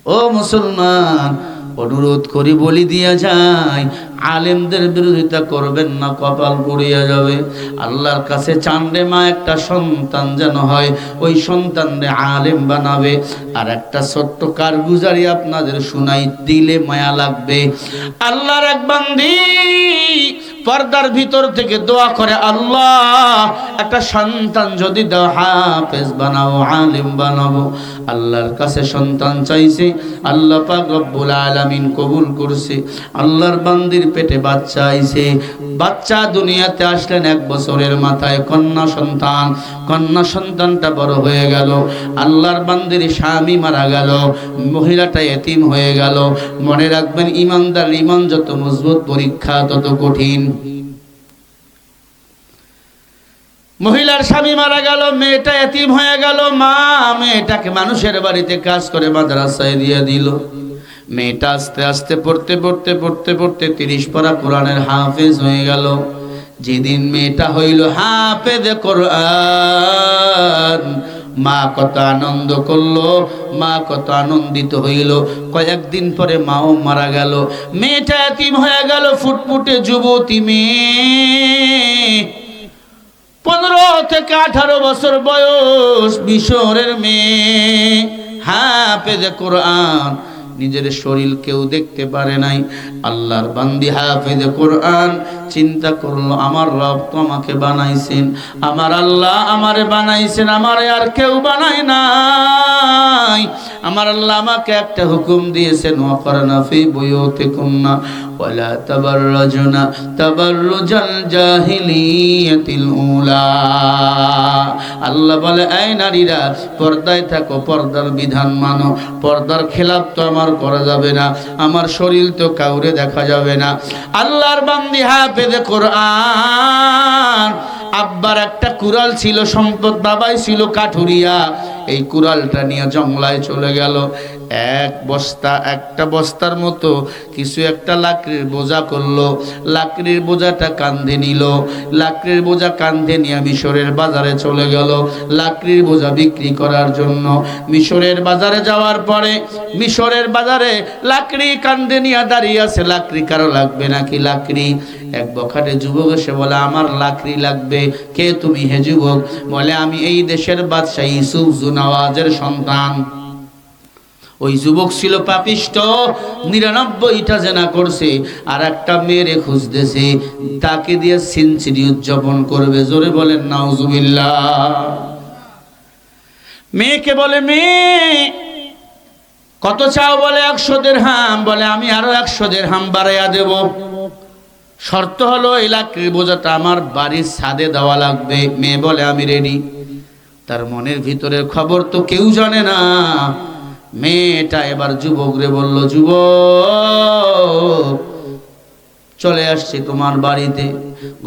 ও মুসলমান, অনুরোধ করি বলি দিয়া যায়, আলেমদের বিরোধিতা করবেন না, কপাল পুড়িয়া যাবে। আল্লাহর কাছে চান রে মা একটা সন্তান যেন হয়, ওই সন্তান রে আলেম বানাবে। আর একটা ছোট্ট কারগুজারি আপনাদের শুনাই, দিলে মায়া লাগবে। আল্লাহর এক বান্দি পর্দার ভিতর থেকে দোয়া করে, আল্লাহ একটা সন্তান যদি দাও, হাফেজ বানাও, আলেম বানাবো। আল্লাহর কাছে সন্তান চাইছে, আল্লাহ পাক রব্বুল আলামিন কবুল করছে। আল্লাহর বান্দির পেটে বাচ্চা আইছে, বাচ্চা দুনিয়াতে আসলেন 1 বছরের মাথায়, কন্যা সন্তান। কন্যা সন্তানটা বড় হয়ে গেল, আল্লাহর বান্দির স্বামী মারা গেল, মহিলাটা এতিম হয়ে গেল। মনে রাখবেন, ইমানদার ইমান যত মজবুত, পরীক্ষা তত কঠিন। মহিলার স্বামী মারা গেল, মেয়েটা এতিম হয়ে গেল। মা মেয়েটাকে মানুষের বাড়িতে কাজ করে মাদ্রাসায় দিয়ে দিল। মেয়েটা আস্তে আস্তে পড়তে পড়তে পড়তে পড়তে 30 পারা কোরআনের হাফেজ হয়ে গেল। যেদিন মেয়েটা হইল হাফেজ কোরআন, মা কত আনন্দ করলো, মা কত আনন্দিত হইল। কয়েকদিন পরে মাও মারা গেল, মেয়েটা এতিম হয়ে গেল। ফুটফুটে যুবতী মেয়ে, 15 থেকে 18 বছর বয়স, মিশরের মেয়ে, হাফেজ কোরআন। নিজের শরীর কেউ দেখতে পারে নাই। আল্লাহর বান্দি হাফেজ কোরআন চিন্তা করলো, আমার রব তো আমাকে বানাইছেন, আমার আল্লাহ আমারে বানাইছেন, আমারে আর কেউ বানায় নাই। আমার আল্লাহ আমাকে একটা হুকুম দিয়েছেন, ওয়াকরনা ফি বুয়ুতিকুন্না ওয়ালা তাবাররাজনা তাবাররুজাল জাহিলিয়াতিল উলা। আল্লাহ বলে, এই নারীরা পর্দায় থাকো, পর্দার বিধান মানো। পর্দার খেলাপ তো আমার করা যাবে না, আমার শরীর তো কাউরে দেখা যাবে না। আল্লাহর বান্দি হাফেজ কোরআন। আব্বার একটা কুড়াল ছিল, সম্পদ, বাবাই ছিল কাঠুরিয়া। এই কুড়ালটা নিয়ে জঙ্গলায় চলে গেল। একটা বস্তার মতো কিছু একটা লাকড়ির বোঝা করলো। লাকড়ির বোঝাটা কাঁধে নিল, লাকড়ির বোঝা কাঁধে নিয়ে মিশরের বাজারে চলে গেল লাকড়ির বোঝা বিক্রি করার জন্য। মিশরের বাজারে যাওয়ার পরে, মিশরের বাজারে লাকড়ি কাঁধে নিয়ে দাঁড়িয়ে আছে। লাকড়ি কারো লাগবে নাকি? লাকড়ি। এক বখাটে যুবক এসে বলে, আমার লাকড়ি লাগবে। কে তুমি? হে যুবক। বলে, আমি এই দেশের বাদশাহ ইউসুফ জুনাওয়াজের সন্তান। ওই যুবক ছিল পাপিষ্ট, 99টা জেনা করছে, আর একটা মেয়েরে খুঁজতেছে, তাকে দিয়ে সেঞ্চুরি উদযাপন করবে। জোরে বলেন নাউজুবিল্লাহ। মেয়েকে বলে, মেয়ে কত চাও? বলে 100 দিরহাম। বলে, আমি আরো 100 দিরহাম বাড়াইয়া দেব। শর্ত হলো এই লাকড়ির বোঝাটা আমার বাড়ির ছাদে দেওয়া লাগবে। মেয়ে বলে, আমি রেডি। তার মনের ভিতরের খবর তো কেউ জানে না। মেয়েটা এবার যুবক রে বলল, যুবক চলে আসছি তোমার বাড়িতে।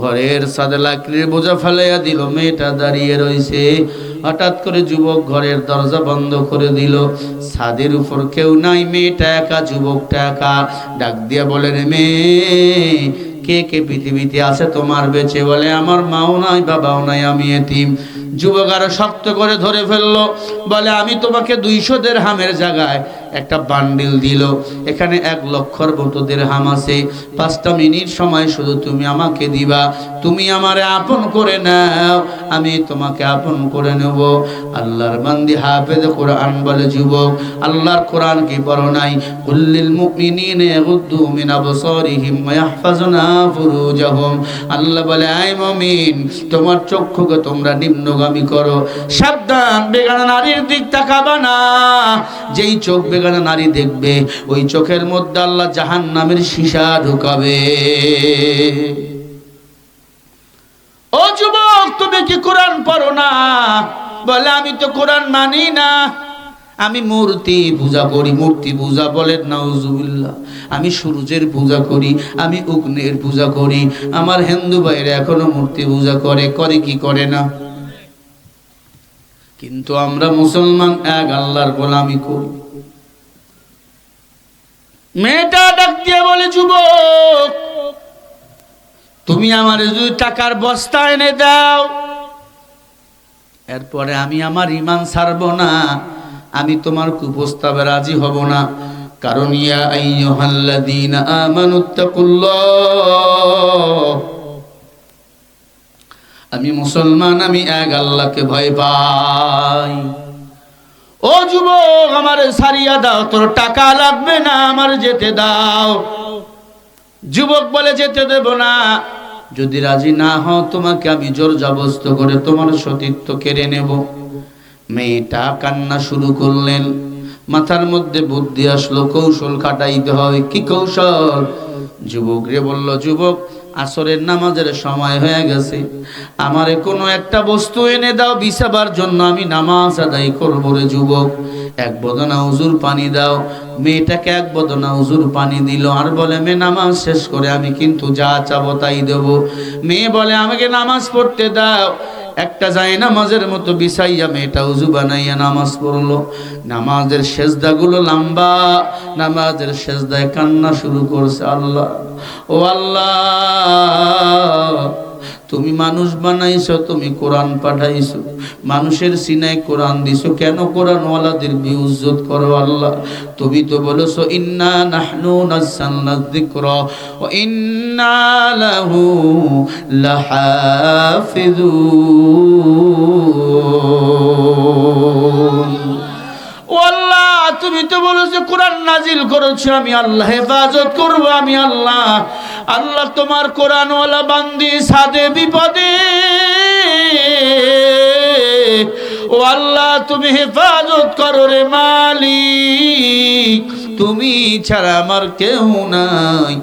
ঘরের ছাদে লাকড়ির বোঝা ফেলাইয়া দিল। মেয়েটা দাঁড়িয়ে রয়েছে। হঠাৎ করে যুবক ঘরের দরজা বন্ধ করে দিল। ছাদের উপর কেউ নাই, মেয়েটা একা, যুবকটা একা। ডাক দিয়া বলে, রে মেয়ে, কে কে পৃথিবীতে আছে তোমার বেঁচে? বলে, আমার মাও নাই, বাবাও নাই, আমি এতিম। যুবক আরো শক্ত করে ধরে ফেললো। বলে, আমি তোমাকে 200 দিরহামের জায়গায় একটা বান্ডিল দিল। এখানে 1 লক্ষর মতো দিরহাম আছে। 5টা মিনিট সময় শুধু তুমি আমাকে দিবা। তুমি আমারে আপন করে নাও, আমি তোমাকে আপন করে নেব। আল্লাহর বান্দি হাফেজ কোরআন বলে, যুবক আল্লাহর কোরআন কি পড়ো নাই? কুল্লিল মুমিনিনা ইয়াগুদ্দু মিন আবসারিহিম ওয়া ইয়াহফাজুনা ফুরুজাহুম। আল্লাহ বলে, আয় মুমিন, তোমার চক্ষুকে তোমরা নিম্নগামী করো। সাবধান, বেগানা নারীর দিক তাকাবা না। যেই চোখ বেগানা নারী দেখবে, ওই চোখের মধ্যে আল্লাহ জাহান্নামের সীসা ঢুকাবে। ও যুবক, তুমি কি কোরআন পড়ো না? বলে, আমি তো কোরআন মানি না, আমি মূর্তি পূজা করি। মূর্তি পূজা? বলেন নাউজুবিল্লাহ। আমি সূর্যের পূজা করি, আমি অগ্নির পূজা করি। আমার হিন্দু ভাইরা এখনো মূর্তি পূজা করে কি করে না? কিন্তু আমরা মুসলমান এক আল্লাহর গোলামি করি। মেয়েটা ডাক দিয়ে বলে, যুবক তুমি আমার যদি টাকার বস্তা এনে দাও, এরপরে আমি আমার ঈমান ছাড়বো না, আমি তোমার কুপ্রস্তাবে রাজি হব না। কারণ ইয়া আইয়ুহাল্লাযীনা আমানুত্তাকুল্লাহ, আমি মুসলমান, আমি এক আল্লাহকে ভয় পাই। ও যুবক, আমার সারিয়া দাও, তোর টাকা লাগবে না, আমার যেতে দাও। যুবক বলে যেতে দেব না, যদি রাজি না হও তোমাকে আমি জোর জবরদস্ত করে তোমার সতীত্ব কেড়ে নেব। মেয়েটা কান্না শুরু করলেন। মাথার মধ্যে বুদ্ধি আসলো, কৌশল খাটাইতে হয়। কি কৌশল? যুবক রে বলল, যুবক, আসরের নামাজের সময় হয়ে গেছে, আমারে কোনো একটা বস্তু এনে দাও বিছাবার জন্য, আমি নামাজ আদায় করবো রে যুবক। এক বদনা হুজুর পানি দাও। মেয়েটাকে এক বদনা হুজুর পানি দিল, আর বলে, মেয়ে নামাজ শেষ করে আমি কিন্তু যা চাবো তাই দেবো। মেয়ে বলে, আমাকে নামাজ পড়তে দাও। একটা যায় নামাজের মতো বিছাইয়া মেয়েটা উজু বানাইয়া নামাজ পড়লো। নামাজের সেজদাগুলো লম্বা, নামাজের সেজদায় কান্না শুরু করছে। আল্লাহ, ও আল্লাহ, তুমি মানুষ বানাইছো, তুমি কোরআন পাঠাইছো, মানুষের সিনায় কোরআন দিছো, কেন কোরআনওয়ালাদের বিউজ্জত করো? আল্লাহ, তুমি তো বলেছো, ইন্না নাহনু নাযালনা যিকরা ওয়া ইন্না লাহু লাহাফিজুন। ও আল্লাহ, তুমি তো বলেছো কোরআন নাজিল করেছো, আমি আল্লাহ হেফাজত করব। আমি আল্লাহ, আল্লাহ তোমার কোরআনওয়ালা বান্দি সাদে বিপদে, ও আল্লাহ তুমি হেফাজত করো রে মালিক, তুমি ছাড়া আমার কেউ নাই।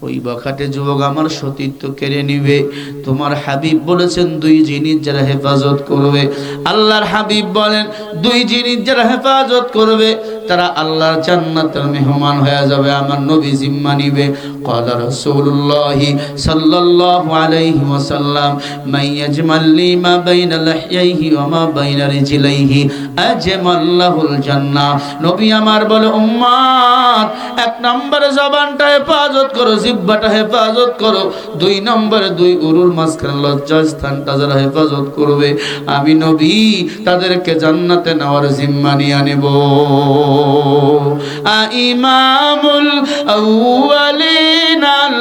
ওই বখাটে যুবক আমার সতীত্ব কেড়ে নিবে। তোমার হাবিব বলেছেন, দুই জিনিস যারা হেফাজত করবে, আল্লাহর হাবিব বলেন, দুই জিনিস যারা হেফাজত করবে তারা আল্লাহর জান্নাতের মেহমান হয়ে যাবে। আমার নবী জিম্মা নিবে। ক্বালা রাসূলুল্লাহ সাল্লাল্লাহু আলাইহি ওয়াসাল্লাম, মান ইয়াজমাল লি মা বাইনা লাহইহি ওয়া মা বাইনা রিজলাইহি আজমাল্লাহুল জান্নাহ। নবী আমার বলে, উম্মত, এক নম্বরে জবানটা হেফাজত করো, জিহ্বাটা হেফাজত করো। দুই নম্বরে দুই উরুর মাঝখানে লজ্জাস্থানটা যারা হেফাজত করবে, আমি নবী তাদেরকে জান্নাতে নেওয়ার জিম্মা নিয়ে নেব। ইমামুল আউয়ালিন আল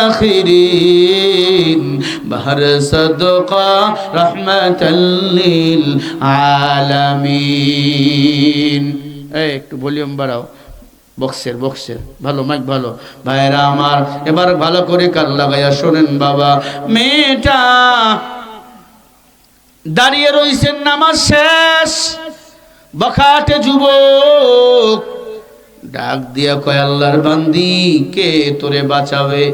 আখিরিন, বাহর সাদকা রাহমাতাল লিল আলামিন। এই একটু ভলিউম বাড়াও, বক্সের ভালো, মাইক ভালো। ভাইরা আমার, এবার ভালো করে কান লাগাইয়া শোনেন বাবা। মেয়েটা দাঁড়িয়ে রইছেন, নামাজ শেষ। বখাটে যুবক ডাক দিয়া কয়, আল্লাহর বান্দি, কে তোরে বাঁচাবে?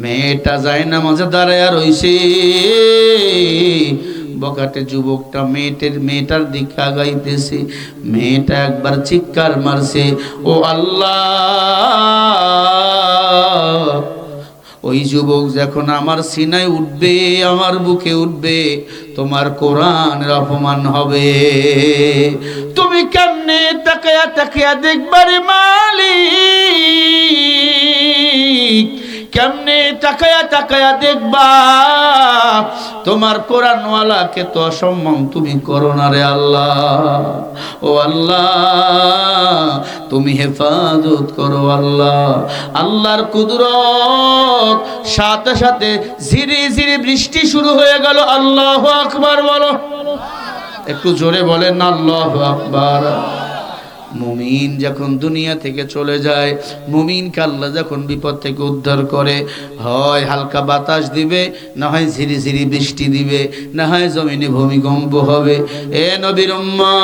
মেয়েটা যায় নামাজে দাঁড়াইয়া রইছে। বখাটে যুবকটা মেয়েটার দিকে আগাইতেছে। মেয়েটা একবার চিৎকার মারছে, ও আল্লাহ, ওই যুবক যখন আমার সিনায় উঠবে, আমার বুকে উঠবে, তোমার কোরআনের অপমান হবে। তুমি কেমনে তাকায়া তাকায়া দেখবারে মালিক, কেমনে তাকায়া তাকায়া দেখবা? তোমার কোরআনওয়ালাকে তো অসম্মান তুমি করো না রে আল্লাহ। ও আল্লাহ, তুমি হেফাজত করো আল্লাহ। আল্লাহর কুদরত, সাথে সাথে ঝিরি ঝিরি বৃষ্টি শুরু হয়ে গেল। আল্লাহু আকবার বলো, একটু জোরে বলেন না, আল্লাহু আকবার। মুমিন যখন দুনিয়া থেকে চলে যায়, মুমিনকে আল্লাহ যখন বিপদ থেকে উদ্ধার করে, হয় হালকা বাতাস দিবে, না হয় ঝিরি ঝিরি বৃষ্টি দিবে, না হয় জমিনে ভূমিকম্প হবে। এ নবীর উম্মত,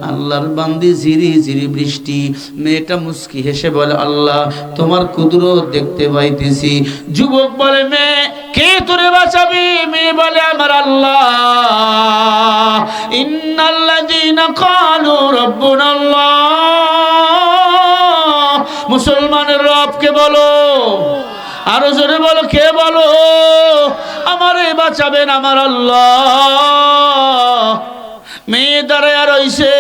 আল্লাহর বান্দি ঝিরি ঝিরি বৃষ্টি। মেয়েটা মুস্কি হেসে বলে, আল্লাহ তোমার কুদরত দেখতে পাইতেছি। যুবক বলে, মেয়ে, কে তোরে বাঁচাবে? মেয়ে বলে, আমার আল্লাহ। ইন্নাল্লাযীনা ক্বালু রাব্বুনাল্লাহ, মুসলমানের রবকে বলো, আরো জোরে বলো, কে বলো? আমারে বাঁচাবেন আমার আল্লাহ। মেয়ে দাঁড়ায় রইছে,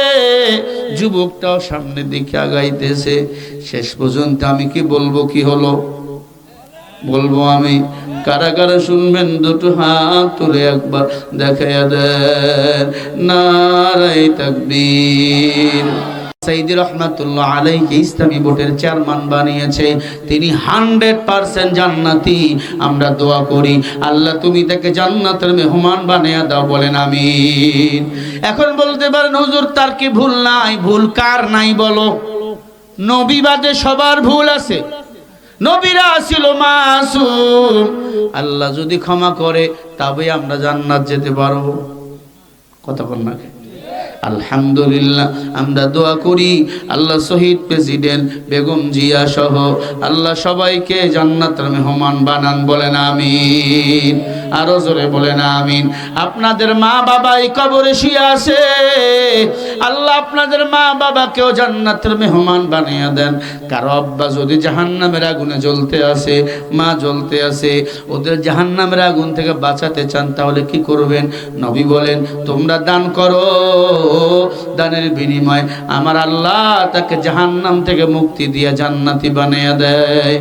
যুবকটাও সামনে দিকে আগাইতেছে। শেষ পর্যন্ত আমি কি বলবো, কি হলো? বলবো আমি। কারা কারা শুনবেন দুটো হাত তুলে একবার দেখাইয়া দেন। নারায়ে তাকবীর। সাইদি রহমাতুল্লাহ আলাইহি ইসলামী বোর্ডের চেয়ারম্যান বানিয়েছে, তিনি 100% জান্নাতি। আমরা দোয়া করি আল্লাহ তুমি তাকে জান্নাতের মেহমান বানিয়ে দাও, বলেন আমিন। এখন বলতে পারেন হুজুর তার কি ভুল নাই? ভুল কার নাই বলো? নবী বাদে সবার ভুল আছে, নবীরা ছিল মাসুম। আল্লাহ যদি ক্ষমা করে তবে আমরা জান্নাত যেতে পারবো। কথা বল না? আলহামদুলিল্লাহ। আমরা দোয়া করি আল্লাহ শহীদ প্রেসিডেন্ট বেগম জিয়া সহ আল্লাহ সবাইকে জান্নাতের মেহমান বানান, বলেন আমিন। আরো জোরে বলেন আমিন। আপনাদের মা বাবা এই কবরে শুয়ে আছে, আল্লাহ আপনাদের মা বাবাকেও জান্নাতের মেহমান বানিয়ে দেন। কারো আব্বা যদি জাহান্নামের আগুনে জ্বলতে আছে, মা জ্বলতে আছে, ওদের জাহান্নামের আগুন থেকে বাঁচাতে চান, তাহলে কি করবেন? নবী বলেন তোমরা দান করো, দানের বিনিময় আমার আল্লাহ তাকে জাহান্নাম থেকে মুক্তি দিয়ে জান্নাতি বানিয়ে দেয়।